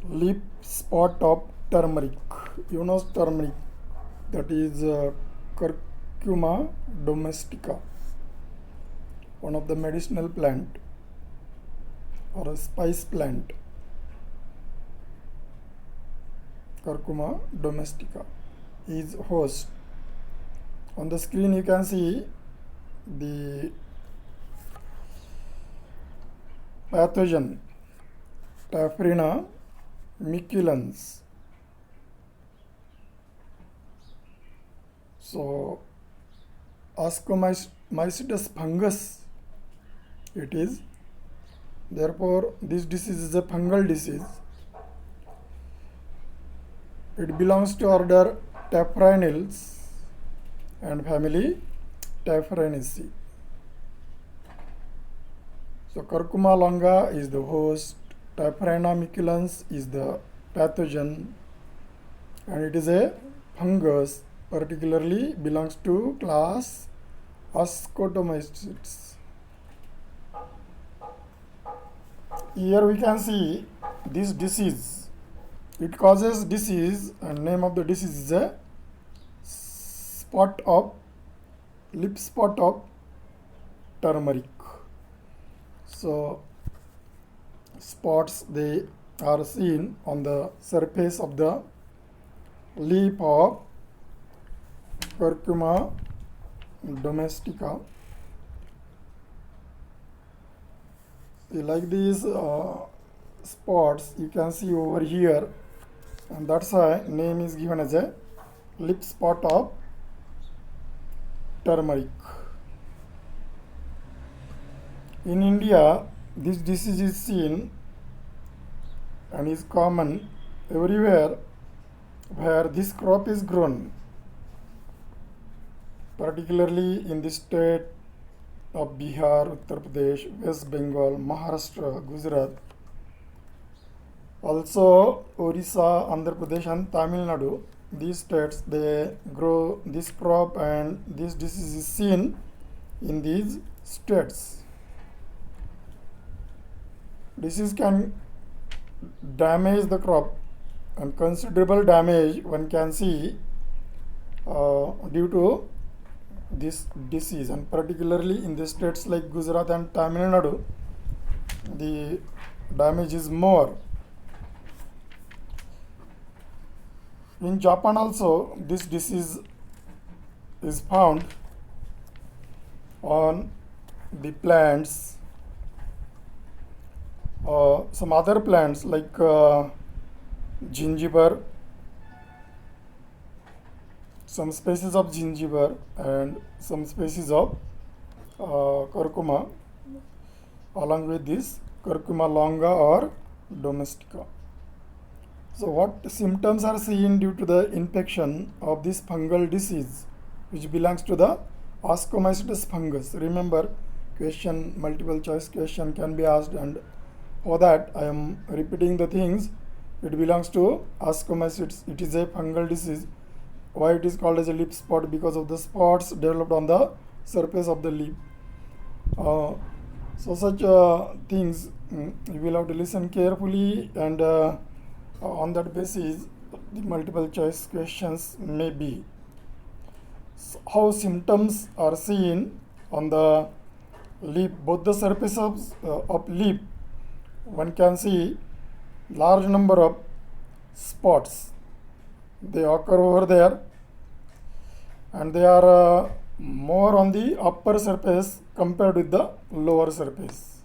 Leaf spot of turmeric. You know turmeric, that is Curcuma domestica, one of the medicinal plant or a spice plant. Curcuma domestica is host. On the screen you can see the pathogen Taphrina miculans. So Ascomycetes fungus it is. Therefore, this disease is a fungal disease. It belongs to order Taphriniales and family Taphrinaceae. So Curcuma longa is the host, Taphrina miculans is the pathogen, and it is a fungus, particularly belongs to class Ascotomycetes. Here we can see this disease. It causes disease, and name of the disease is a leaf spot of turmeric. So spots, they are seen on the surface of the leaf of Curcuma domestica. Like these spots you can see over here, and that's why name is given as a leaf spot of turmeric. In India, this disease is seen and is common everywhere where this crop is grown, particularly in the state of Bihar, Uttar Pradesh, West Bengal, Maharashtra, Gujarat. Also Orissa, Andhra Pradesh and Tamil Nadu. These states, they grow this crop, and this disease is seen in these states. Disease can damage the crop, and considerable damage one can see due to this disease, and particularly in the states like Gujarat and Tamil Nadu, the damage is more. In Japan also, this disease is found on the plants. Some other plants like gingiber, some species of gingiber, and some species of curcuma, along with this Curcuma longa or domestica. So what symptoms are seen due to the infection of this fungal disease, which belongs to the Ascomycetes fungus? Remember, multiple choice question can be asked, and for that I am repeating the things. It belongs to Ascomycetes. It is a fungal disease. Why it is called as a leaf spot? Because of the spots developed on the surface of the leaf. So such things you will have to listen carefully, and on that basis the multiple choice questions may be. So how symptoms are seen on the leaf, both the surface of leaf, one can see large number of spots. They occur over there, and they are more on the upper surface compared with the lower surface,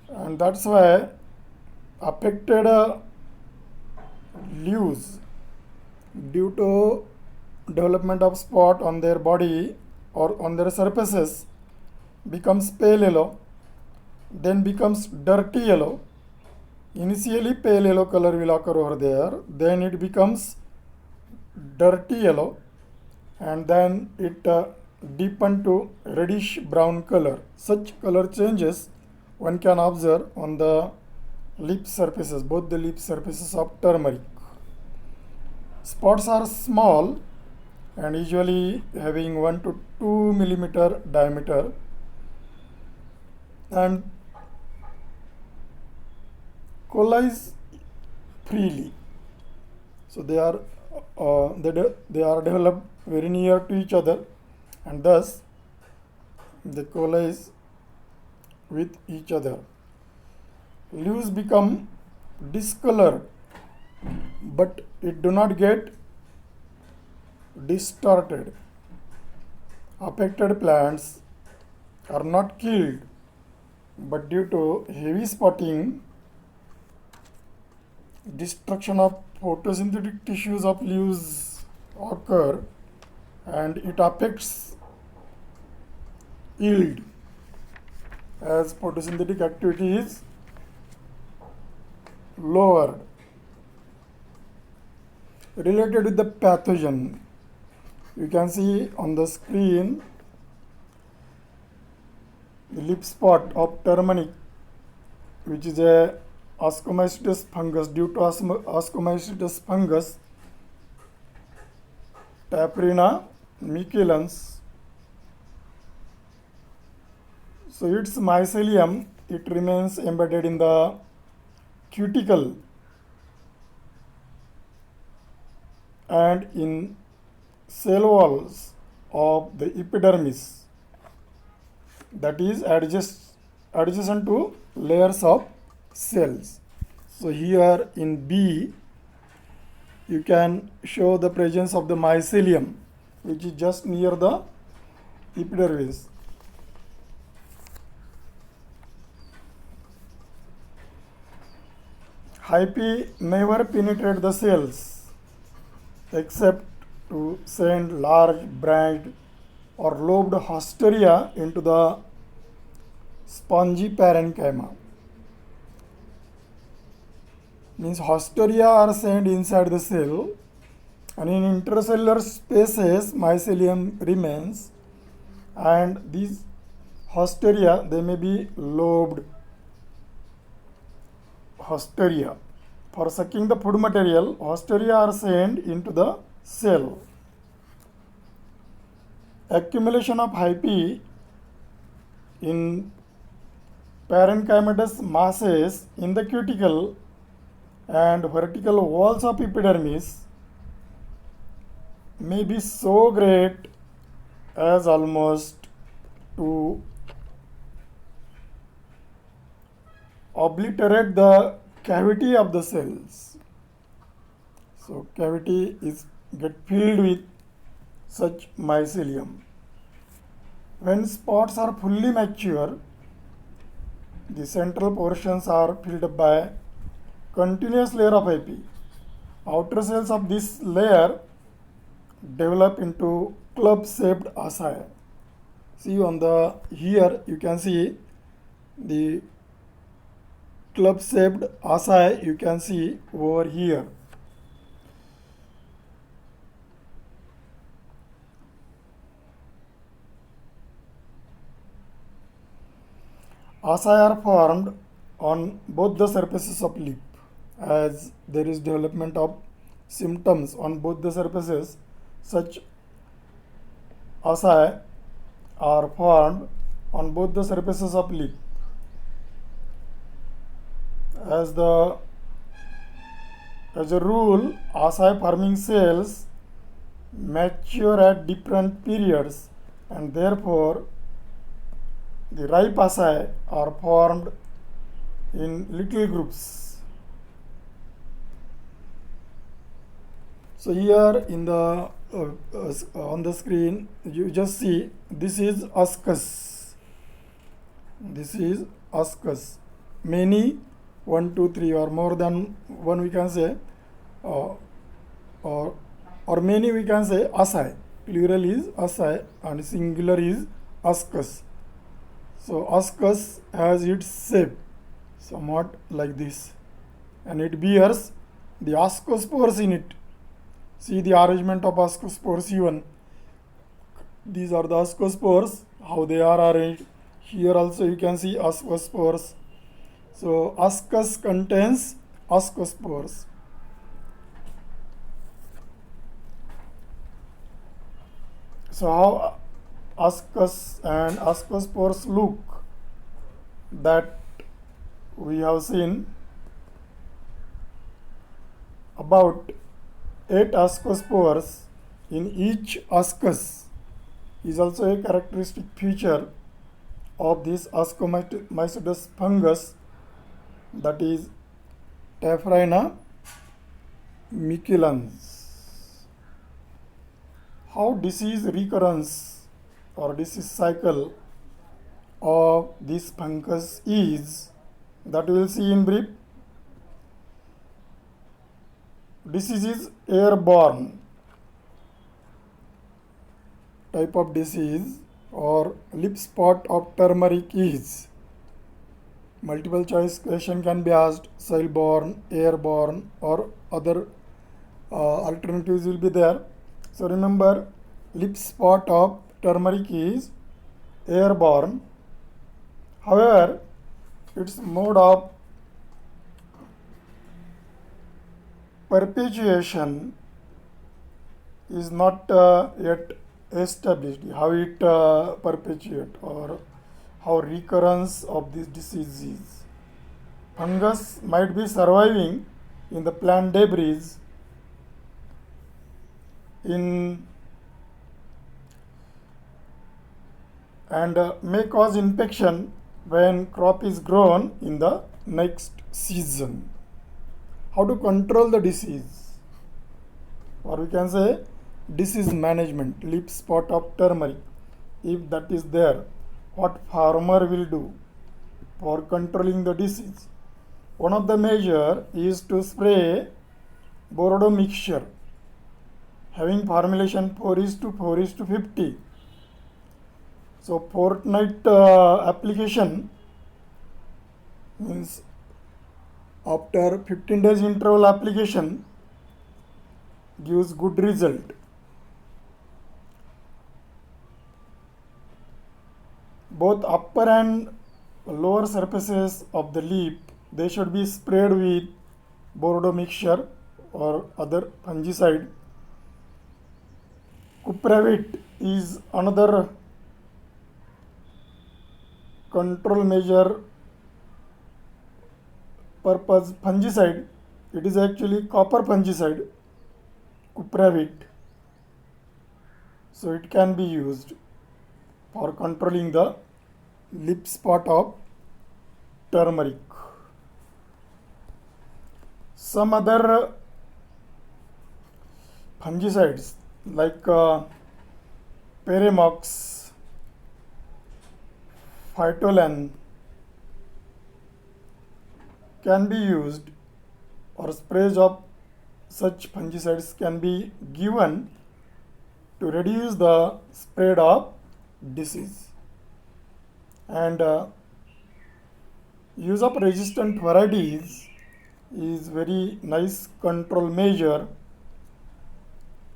and that's why affected leaves, due to development of spot on their body or on their surfaces, becomes pale yellow, then becomes dirty yellow. Initially pale yellow color will occur over there, then it becomes dirty yellow, and then it deepen to reddish brown color. Such color changes one can observe on the leaf surfaces, both the leaf surfaces of turmeric. Spots are small and usually having 1 to 2 millimeter diameter, and colies freely. So they are developed very near to each other, and thus they coalesce with each other. Leaves become discolored, but it do not get distorted. Affected plants are not killed, but due to heavy spotting, destruction of photosynthetic tissues of leaves occur, and it affects yield as photosynthetic activity is lowered. Related with the pathogen, you can see on the screen the leaf spot of turmeric, which is a Ascomycetes fungus. Due to Ascomycetes fungus, Taprina miculans, so its mycelium, it remains embedded in the cuticle and in cell walls of the epidermis, that is adjacent to layers of cells. So here in B, you can show the presence of the mycelium, which is just near the epidermis. Hyphae never penetrate the cells except to send large branched or lobed hausteria into the spongy parenchyma. Means hausteria are sent inside the cell, and in intercellular spaces mycelium remains, and these hausteria, they may be lobed hausteria. For sucking the food material, hausteria are sent into the cell. Accumulation of hyphae in parenchymatous masses in the cuticle and vertical walls of epidermis may be so great as almost to obliterate the cavity of the cells. So cavity is get filled with such mycelium. When spots are fully mature, the central portions are filled up by continuous layer of hyphae. Outer cells of this layer develop into club-shaped asci. See on the here you can see the club-shaped asci, you can see over here. Asci are formed on both the surfaces of leaf. As there is development of symptoms on both the surfaces, such asci are formed on both the surfaces of leaf. As a rule, asci forming cells mature at different periods, and therefore the ripe asci are formed in little groups. So here in the on the screen you just see this is ascus. This is ascus. Many 1, 2, 3 or more than one we can say, or many we can say asci. Plural is asci and singular is ascus. So ascus has its shape somewhat like this, and it bears the ascospores in it. See the arrangement of ascospores even. These are the ascospores, how they are arranged. Here also you can see ascospores. So ascus contains ascospores. So how ascus and ascospores look, that we have seen. about 8 ascospores in each ascus is also a characteristic feature of this ascomycetous fungus, that is Taphrina miculans. How disease recurrence or disease cycle of this fungus is, that we will see in brief. Disease is airborne type of disease, or lip spot of turmeric is. Multiple choice question can be asked: soil-borne, airborne, or other alternatives will be there. So remember, lip spot of turmeric is airborne. However, its mode of perpetuation is not yet established. How it perpetuate, or how recurrence of this disease is. Fungus might be surviving in the plant debris and may cause infection when crop is grown in the next season. How to control the disease, or we can say disease management, lip spot of turmeric, if that is there, what farmer will do for controlling the disease? One of the measure is to spray Borodо mixture having formulation 4:4:50. So fortnight application means after 15 days interval application gives good result. Both upper and lower surfaces of the leaf, they should be sprayed with Borodо mixture or other fungicide. Cupravit is another control measure purpose fungicide. It is actually copper fungicide, Cupravit. So it can be used for controlling the lip spot of turmeric. Some other fungicides like Peremox, Phytolan can be used, or sprays of such fungicides can be given to reduce the spread of disease. And use of resistant varieties is very nice control measure,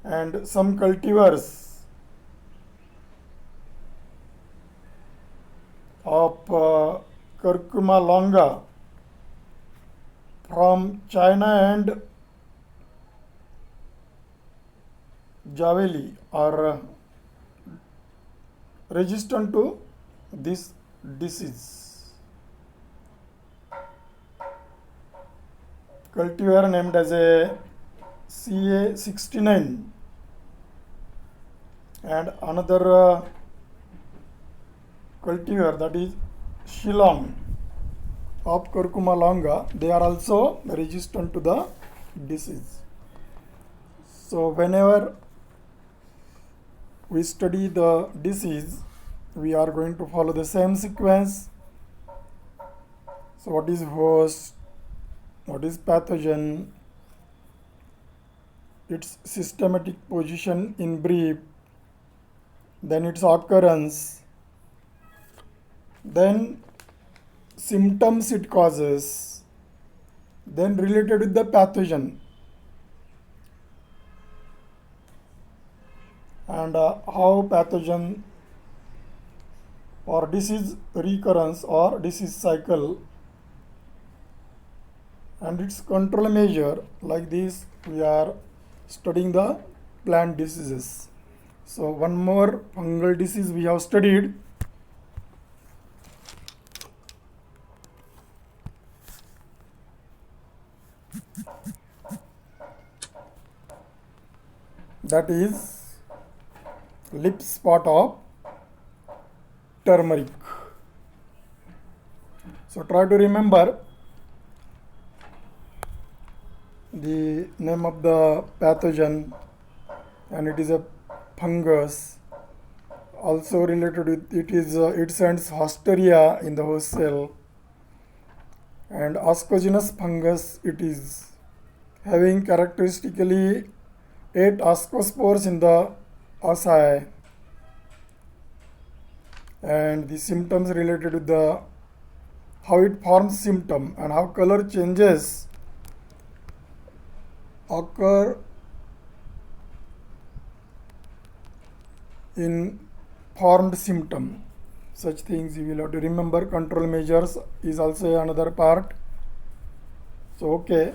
and some cultivars of Curcuma longa from China and Javeli are resistant to this disease. Cultivar named as a CA69 and another cultivar, that is Shillong of Curcuma longa, they are also resistant to the disease. So whenever we study the disease, we are going to follow the same sequence. So what is host, what is pathogen, its systematic position in brief, then its occurrence, then symptoms it causes, then related with the pathogen, and how pathogen or disease recurrence or disease cycle and its control measure. Like this, we are studying the plant diseases. So one more fungal disease we have studied. that is lip spot of turmeric. So try to remember the name of the pathogen, and it is a fungus. Also related with it sends Hosteria in the host cell, and ascogenous fungus. It is having characteristically 8 ascospores in the oci, and the symptoms related with the how it forms symptom and how color changes occur in formed symptom. Such things you will have to remember. Control measures is also another part. So okay,